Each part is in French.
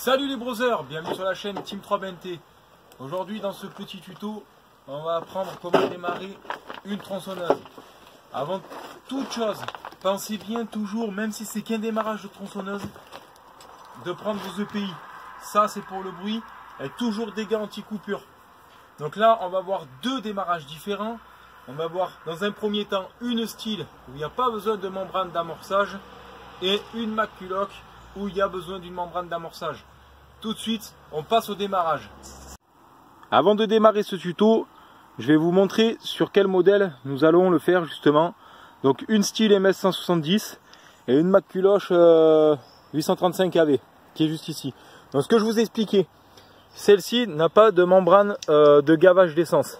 Salut les brothers, bienvenue sur la chaîne Team 3BNT. Aujourd'hui dans ce petit tuto, on va apprendre comment démarrer une tronçonneuse. Avant toute chose, pensez bien toujours, même si c'est qu'un démarrage de tronçonneuse, de prendre vos EPI. Ça c'est pour le bruit, et toujours des gants anti-coupure. Donc là on va voir deux démarrages différents. On va voir dans un premier temps une style où il n'y a pas besoin de membrane d'amorçage et une McCulloch où il y a besoin d'une membrane d'amorçage. Tout de suite, on passe au démarrage. Avant de démarrer ce tuto, je vais vous montrer sur quel modèle nous allons le faire justement. Donc une style MS 170 et une McCulloch 835 AV qui est juste ici. Donc ce que je vous ai expliqué, celle-ci n'a pas de membrane de gavage d'essence.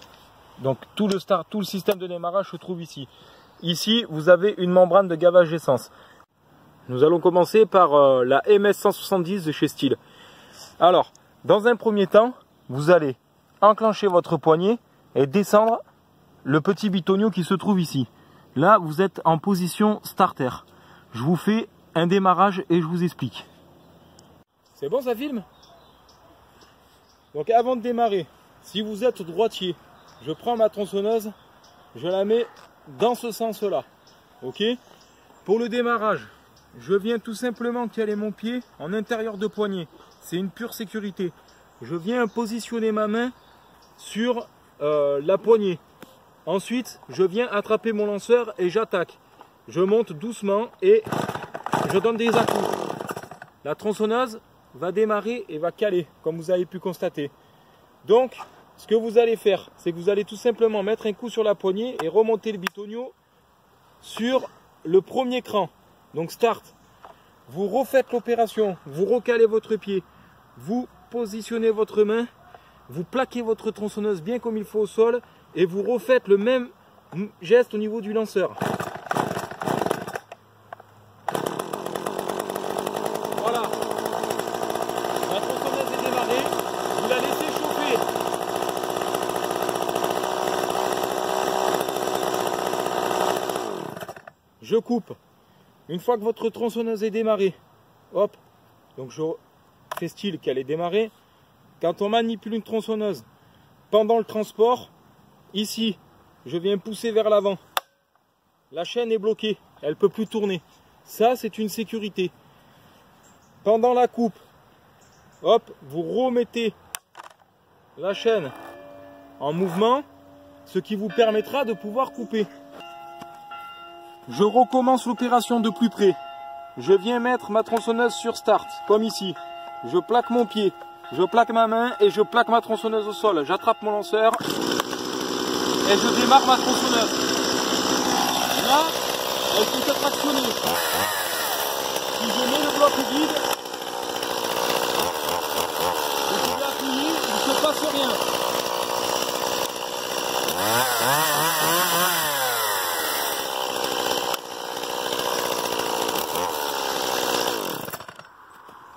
Donc tout le système de démarrage se trouve ici. Ici, vous avez une membrane de gavage d'essence. Nous allons commencer par la MS 170 de chez Stihl. Alors, dans un premier temps, vous allez enclencher votre poignet et descendre le petit bitonio qui se trouve ici. Là, vous êtes en position starter. Je vous fais un démarrage et je vous explique. C'est bon, ça filme? Donc avant de démarrer, si vous êtes droitier, je prends ma tronçonneuse, je la mets dans ce sens-là. Ok? Pour le démarrage, je viens tout simplement caler mon pied en intérieur de poignet. C'est une pure sécurité. Je viens positionner ma main sur la poignée. Ensuite, je viens attraper mon lanceur et j'attaque. Je monte doucement et je donne des à-coups. La tronçonneuse va démarrer et va caler, comme vous avez pu constater. Donc, ce que vous allez faire, c'est que vous allez tout simplement mettre un coup sur la poignée et remonter le bitonio sur le premier cran. Donc start, vous refaites l'opération, vous recalez votre pied, vous positionnez votre main, vous plaquez votre tronçonneuse bien comme il faut au sol et vous refaites le même geste au niveau du lanceur. Voilà, la tronçonneuse est démarrée, vous la laissez chauffer. Je coupe. Une fois que votre tronçonneuse est démarrée, hop, donc je fais style qu'elle est démarrée. Quand on manipule une tronçonneuse pendant le transport, ici, je viens pousser vers l'avant. La chaîne est bloquée, elle ne peut plus tourner. Ça, c'est une sécurité. Pendant la coupe, hop, vous remettez la chaîne en mouvement, ce qui vous permettra de pouvoir couper. Je recommence l'opération de plus près. Je viens mettre ma tronçonneuse sur start, comme ici. Je plaque mon pied, je plaque ma main et je plaque ma tronçonneuse au sol. J'attrape mon lanceur et je démarre ma tronçonneuse. Là, elle peut être actionnée. Si je mets le bloc vide, je vais appuyer, il ne se passe rien.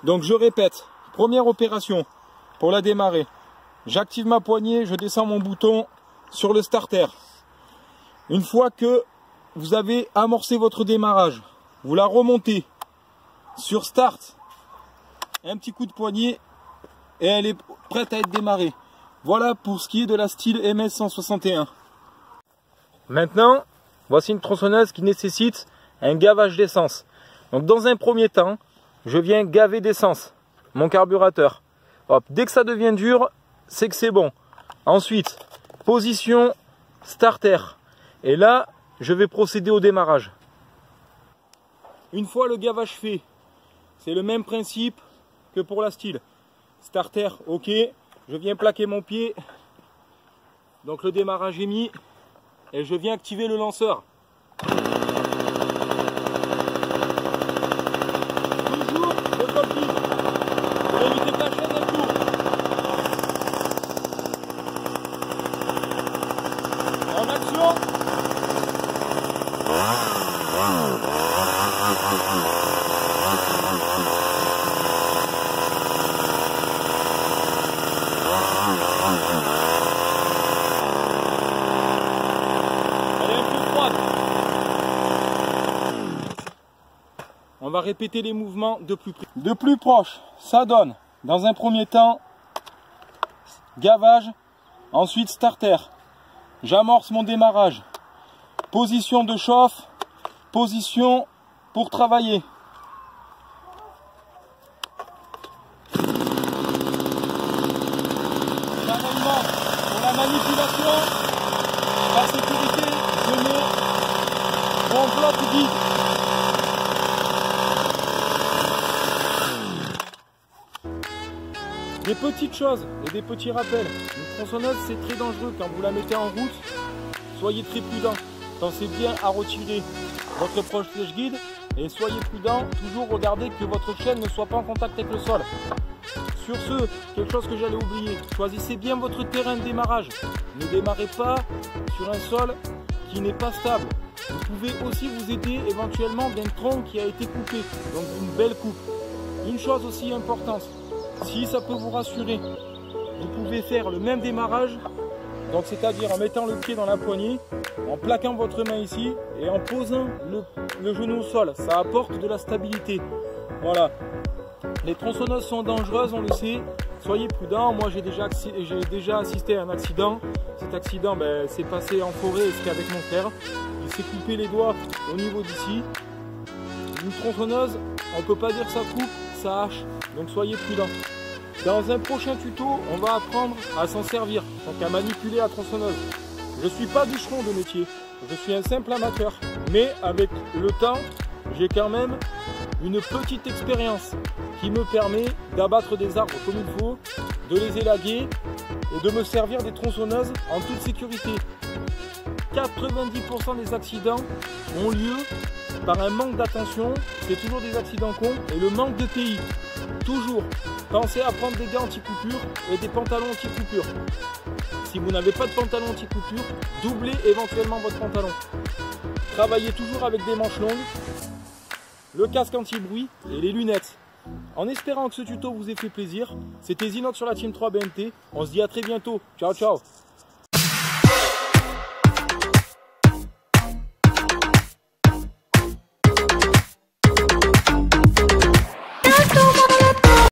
Donc je répète, première opération pour la démarrer. J'active ma poignée, je descends mon bouton sur le starter. Une fois que vous avez amorcé votre démarrage, vous la remontez sur start. Un petit coup de poignet et elle est prête à être démarrée. Voilà pour ce qui est de la Stihl MS 161. Maintenant, voici une tronçonneuse qui nécessite un gavage d'essence. Donc dans un premier temps, je viens gaver d'essence mon carburateur. Hop, dès que ça devient dur, c'est que c'est bon. Ensuite, position starter. Et là, je vais procéder au démarrage. Une fois le gavage fait, c'est le même principe que pour la Stihl. Starter, ok. Je viens plaquer mon pied. Donc le démarrage est mis. Et je viens activer le lanceur. En action. Elle est un peu froide. On va répéter les mouvements de plus près. De plus proche, ça donne dans un premier temps, gavage, ensuite starter. J'amorce mon démarrage. Position de chauffe, position pour travailler. Pareillement, pour la manipulation, par sécurité, je mets mon bloc guide. Des petites choses et des petits rappels. Une tronçonneuse, c'est très dangereux quand vous la mettez en route. Soyez très prudent. Pensez bien à retirer votre protège-guide et soyez prudent. Toujours regardez que votre chaîne ne soit pas en contact avec le sol. Sur ce, quelque chose que j'allais oublier, choisissez bien votre terrain de démarrage. Ne démarrez pas sur un sol qui n'est pas stable. Vous pouvez aussi vous aider éventuellement d'un tronc qui a été coupé, donc une belle coupe. Une chose aussi importante, si ça peut vous rassurer, vous pouvez faire le même démarrage, donc c'est-à-dire en mettant le pied dans la poignée, en plaquant votre main ici et en posant le genou au sol. Ça apporte de la stabilité. Voilà. Les tronçonneuses sont dangereuses, on le sait. Soyez prudents. Moi, j'ai déjà assisté à un accident. Cet accident s'est passé en forêt, c'était avec mon frère. Il s'est coupé les doigts au niveau d'ici. Une tronçonneuse, on ne peut pas dire ça coupe, ça hache. Donc soyez prudents. Dans un prochain tuto, on va apprendre à s'en servir, donc à manipuler la tronçonneuse. Je ne suis pas bûcheron de métier, je suis un simple amateur. Mais avec le temps, j'ai quand même une petite expérience qui me permet d'abattre des arbres comme il faut, de les élaguer et de me servir des tronçonneuses en toute sécurité. 90% des accidents ont lieu par un manque d'attention, c'est toujours des accidents cons, et le manque de TI. Toujours, pensez à prendre des gants anti-coupure et des pantalons anti-coupure. Si vous n'avez pas de pantalon anti-coupure, doublez éventuellement votre pantalon. Travaillez toujours avec des manches longues, le casque anti-bruit et les lunettes. En espérant que ce tuto vous ait fait plaisir, c'était Zinox sur la Team 3BNT. On se dit à très bientôt. Ciao, ciao.